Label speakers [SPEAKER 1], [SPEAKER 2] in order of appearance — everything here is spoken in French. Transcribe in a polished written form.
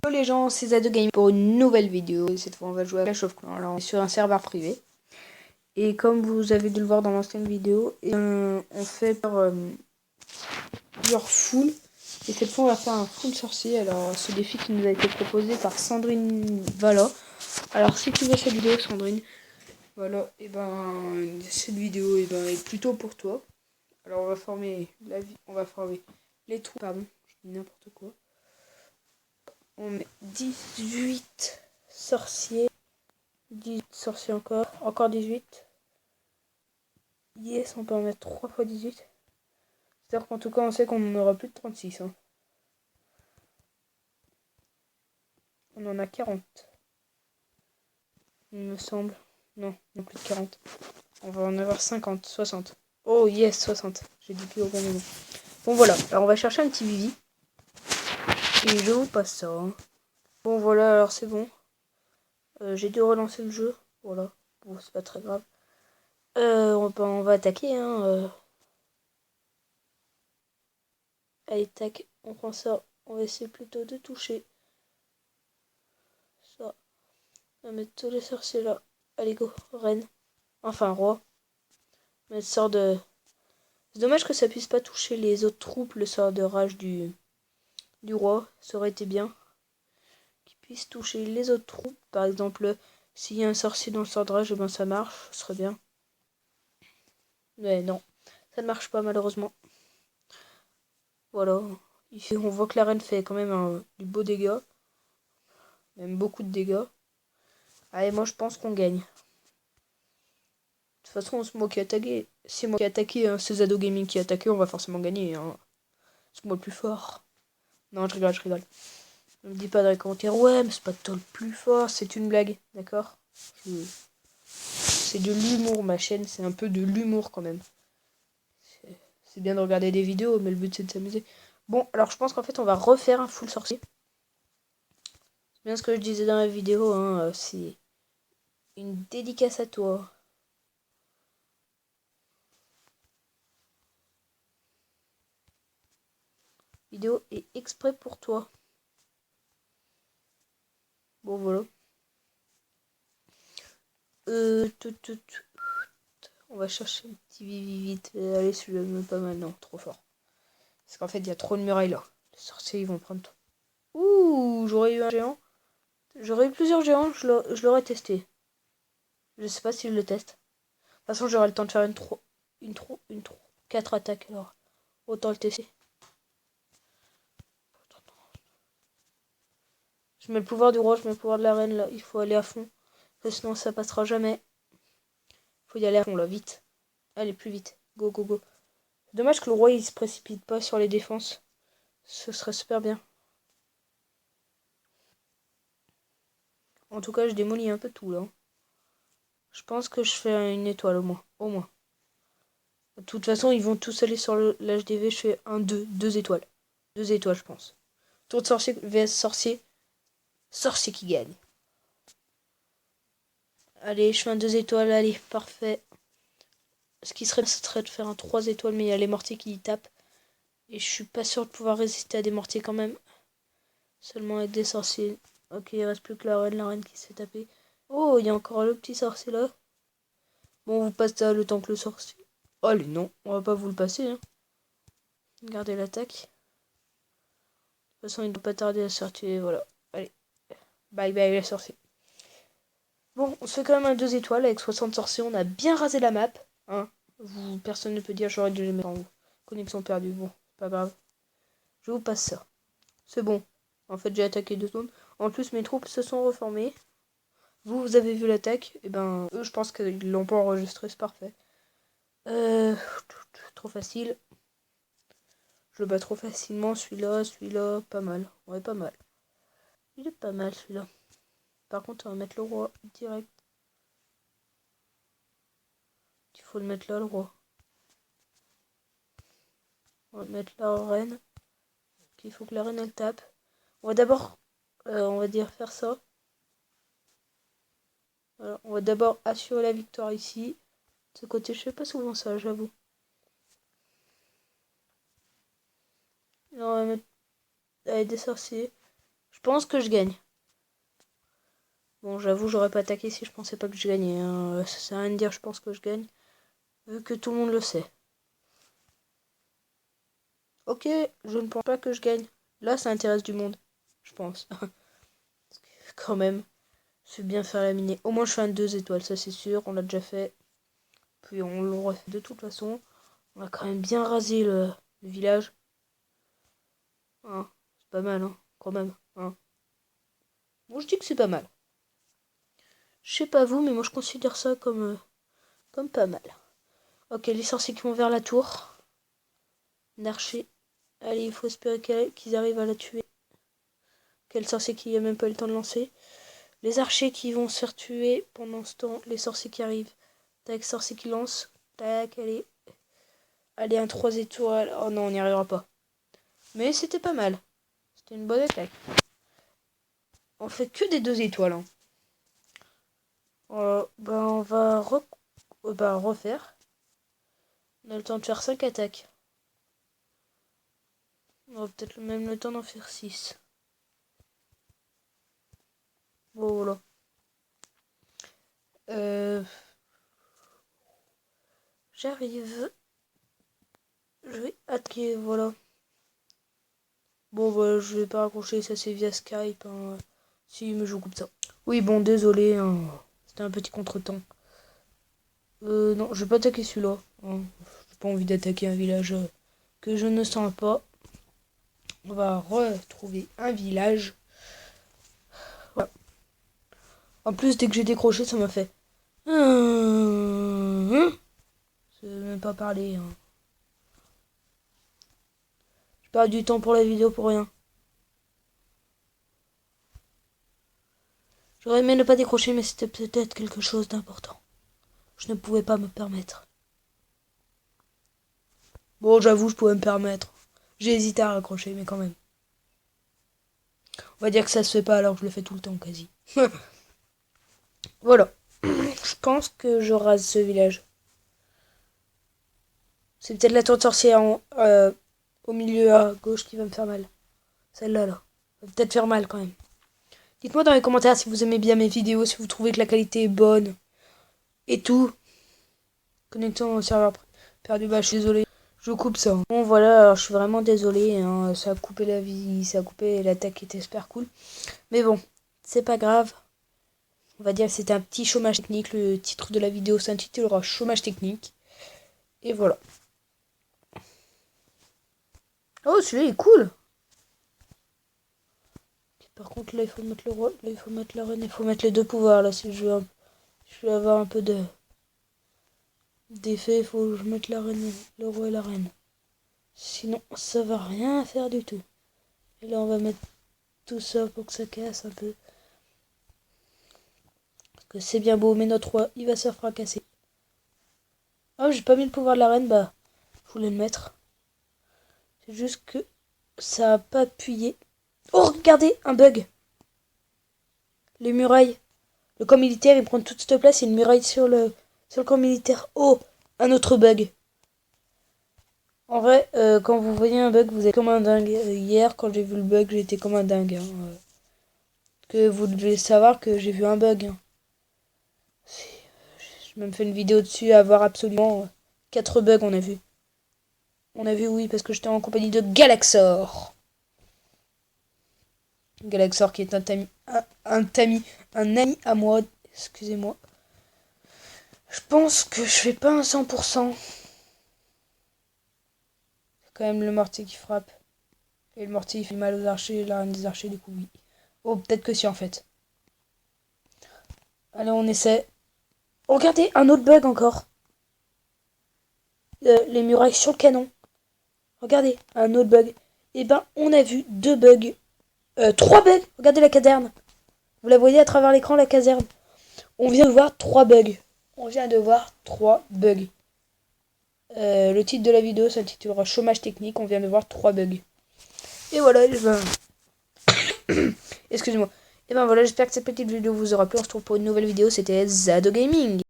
[SPEAKER 1] Hello les gens, c'est Zado Game pour une nouvelle vidéo. Et cette fois on va jouer à Clash of Clans. Alors on est sur un serveur privé. Et comme vous avez dû le voir dans l'ancienne vidéo, on fait plusieurs full. Et cette fois on va faire un full sorcier. Alors ce défi qui nous a été proposé par Sandrine Vala. Alors si tu veux cette vidéo Sandrine, voilà, et ben cette vidéo est plutôt pour toi. Alors on va former les trous, pardon, je dis n'importe quoi. On met 18 sorciers. 18 sorciers encore. Encore 18. Yes, on peut en mettre 3 fois 18. C'est-à-dire qu'en tout cas, on sait qu'on en aura plus de 36. Hein. On en a 40. Il me semble. Non, plus de 40. On va en avoir 50, 60. Oh yes, 60. J'ai dit plus au bon moment. Bon voilà, alors on va chercher un petit Vivi. Et je vous passe ça. Hein. Bon voilà, alors c'est bon. J'ai dû relancer le jeu. Voilà. Bon, c'est pas très grave. On va attaquer. Hein, Allez, tac, on prend ça. On va essayer plutôt de toucher. Ça. On va mettre tous les sorciers là. Allez, go, reine. Enfin, roi. Mettre sort de... C'est dommage que ça puisse pas toucher les autres troupes, le sort de rage du roi. Ça aurait été bien. Qu'il puisse toucher les autres troupes. Par exemple, s'il y a un sorcier dans le sort de rage, ben ça marche. Ce serait bien. Mais non, ça ne marche pas malheureusement. Voilà. On voit que la reine fait quand même du beau dégât. Même beaucoup de dégâts. Allez, moi je pense qu'on gagne. De toute façon, c'est moi qui ai attaqué. C'est moi qui ai attaqué, hein. C'est Zado Gaming qui a attaqué, on va forcément gagner. Hein. C'est moi le plus fort. Non, je rigole. Ne me dis pas dans les commentaires, ouais, mais c'est pas toi le plus fort, c'est une blague, d'accord? C'est de l'humour, ma chaîne, c'est un peu de l'humour quand même. C'est bien de regarder des vidéos, mais le but c'est de s'amuser. Bon, alors je pense qu'en fait, on va refaire un full sorcier. C'est bien ce que je disais dans la vidéo, hein, c'est une dédicace à toi. Vidéo est exprès pour toi. Bon, voilà. On va chercher un petit vite. Allez, celui-là me pas mal. Non, trop fort. Parce qu'en fait, il y a trop de murailles là. Les sorciers, ils vont prendre tout. Ouh, j'aurais eu un géant. J'aurais eu plusieurs géants, je l'aurais testé. Je sais pas si je le teste. De toute façon, j'aurai le temps de faire une 4 attaques alors. Autant le tester. Je mets le pouvoir du roi, je mets le pouvoir de la reine là. Il faut aller à fond. Parce que sinon, ça passera jamais. Il faut y aller à fond là, vite. Allez, plus vite. Go, go, go. Dommage que le roi il se précipite pas sur les défenses. Ce serait super bien. En tout cas, je démolis un peu tout là. Je pense que je fais une étoile au moins. Au moins. De toute façon, ils vont tous aller sur l'HDV. Je fais 2 étoiles. 2 étoiles, je pense. Tour de sorcier vs sorcier. Sorcier qui gagne. Allez, je fais un 2 étoiles. Allez, parfait. Ce qui serait, ce serait de faire un 3 étoiles, mais il y a les mortiers qui y tapent. Et je suis pas sûr de pouvoir résister à des mortiers quand même. Seulement avec des sorciers. Ok, il reste plus que la reine qui se fait taper. Oh, il y a encore le petit sorcier là. Bon, on vous passe ça le temps que le sorcier. Allez, non, on va pas vous le passer. Hein. Gardez l'attaque. De toute façon, il ne doit pas tarder à sortir. Voilà. Allez. Bye bye les sorciers. Bon, on se fait quand même un 2 étoiles avec 60 sorciers. On a bien rasé la map. Hein. Personne ne peut dire j'aurais dû les mettre en haut. Connexion perdue. Bon, pas grave. Je vous passe ça. C'est bon. En fait, j'ai attaqué 2 zones. En plus, mes troupes se sont reformées. Vous avez vu l'attaque. Et ben, eux, je pense qu'ils l'ont pas enregistré. C'est parfait. Trop facile. Je le bats trop facilement. Celui-là, pas mal. Ouais, pas mal. Il est pas mal celui-là. Par contre, on va mettre le roi direct. Il faut le mettre là, le roi. On va mettre la reine. Il faut que la reine elle tape. On va d'abord, on va dire faire ça. Voilà. On va d'abord assurer la victoire ici. De ce côté, je fais pas souvent ça, j'avoue. Là, on va mettre des sorciers. Je pense que je gagne. Bon, j'avoue, j'aurais pas attaqué si je pensais pas que je gagnais. Hein. Ça sert à rien de dire je pense que je gagne. Vu que tout le monde le sait. Ok, je ne pense pas que je gagne. Là, ça intéresse du monde. Je pense. Quand même. Je vais bien faire la miner. Au moins, je fais un 2 étoiles, ça c'est sûr. On l'a déjà fait. Puis on le refait de toute façon. On va quand même bien raser le village. Hein, c'est pas mal, hein, quand même. Hein. Bon, je dis que c'est pas mal. Je sais pas vous, mais moi je considère ça comme pas mal. Ok, les sorciers qui vont vers la tour. L'archer. Allez, il faut espérer qu'ils arrivent à la tuer. Quel sorcier qui a même pas eu le temps de lancer. Les archers qui vont se faire tuer pendant ce temps. Les sorciers qui arrivent. Tac, sorcier qui lance. Tac, allez. Allez, un 3 étoiles. Oh non, on n'y arrivera pas. Mais c'était pas mal. C'était une bonne attaque. On fait que des 2 étoiles. Hein. On va refaire. On a le temps de faire 5 attaques. On aura peut-être même le temps d'en faire 6. Bon, voilà. J'arrive. Je vais attaquer, voilà. Bon, bah, je vais pas raccrocher, ça c'est via Skype. Hein. Si, mais je vous coupe ça. Oui, bon, désolé. Hein. C'était un petit contretemps. Non, je vais pas attaquer celui-là. Hein. J'ai pas envie d'attaquer un village que je ne sens pas. On va retrouver un village. Voilà. En plus, dès que j'ai décroché, ça m'a fait. Je vais même pas parler. Hein. Je perds du temps pour la vidéo pour rien. J'aurais aimé ne pas décrocher, mais c'était peut-être quelque chose d'important. Je ne pouvais pas me permettre. Bon, j'avoue, je pouvais me permettre. J'ai hésité à raccrocher, mais quand même. On va dire que ça se fait pas alors que je le fais tout le temps, quasi. Voilà. Je pense que je rase ce village. C'est peut-être la tour de sorcière au milieu à gauche qui va me faire mal. Celle-là, là. Va peut-être faire mal quand même. Dites-moi dans les commentaires si vous aimez bien mes vidéos, si vous trouvez que la qualité est bonne. Et tout. Connexion au serveur perdu, bah je suis désolé. Je coupe ça. Bon voilà, alors je suis vraiment désolé. Hein, ça a coupé la vie, ça a coupé l'attaque qui était super cool. Mais bon, c'est pas grave. On va dire que c'était un petit chômage technique. Le titre de la vidéo s'intitulera Chômage technique. Et voilà. Oh, celui-là est cool. Par contre, là, il faut mettre le roi, là, il faut mettre la reine, il faut mettre les 2 pouvoirs. Là, si je veux avoir un peu d'effet, il faut que je mette la reine, le roi et la reine. Sinon, ça va rien faire du tout. Et là, on va mettre tout ça pour que ça casse un peu. Parce que c'est bien beau, mais notre roi, il va se faire fracasser. Ah, j'ai pas mis le pouvoir de la reine, bah, je voulais le mettre. C'est juste que ça a pas appuyé. Oh, regardez, un bug. Les murailles. Le camp militaire, il prend toute cette place, il y a une muraille sur le camp militaire. Oh, un autre bug. En vrai, quand vous voyez un bug, vous êtes comme un dingue. Hier, quand j'ai vu le bug, j'étais comme un dingue. Hein. Que vous devez savoir que j'ai vu un bug. Hein. J'ai même fait une vidéo dessus à voir absolument 4 bugs, on a vu. On a vu, oui, parce que j'étais en compagnie de Galaxor. Galaxor qui est un ami à moi. Excusez-moi. Je pense que je fais pas un 100%. C'est quand même le mortier qui frappe. Et le mortier il fait mal aux archers, la reine des archers du coup oui. Oh peut-être que si en fait. Allez on essaie. Oh, regardez, un autre bug encore. Les murailles sur le canon. Regardez, un autre bug. Et ben on a vu 2 bugs. 3 bugs. Regardez la caserne. Vous la voyez à travers l'écran la caserne. On vient de voir 3 bugs. On vient de voir 3 bugs. Le titre de la vidéo s'intitulera Chômage technique. On vient de voir 3 bugs. Et voilà, excusez-moi. Et ben voilà, j'espère que cette petite vidéo vous aura plu. On se retrouve pour une nouvelle vidéo. C'était Zado Gaming.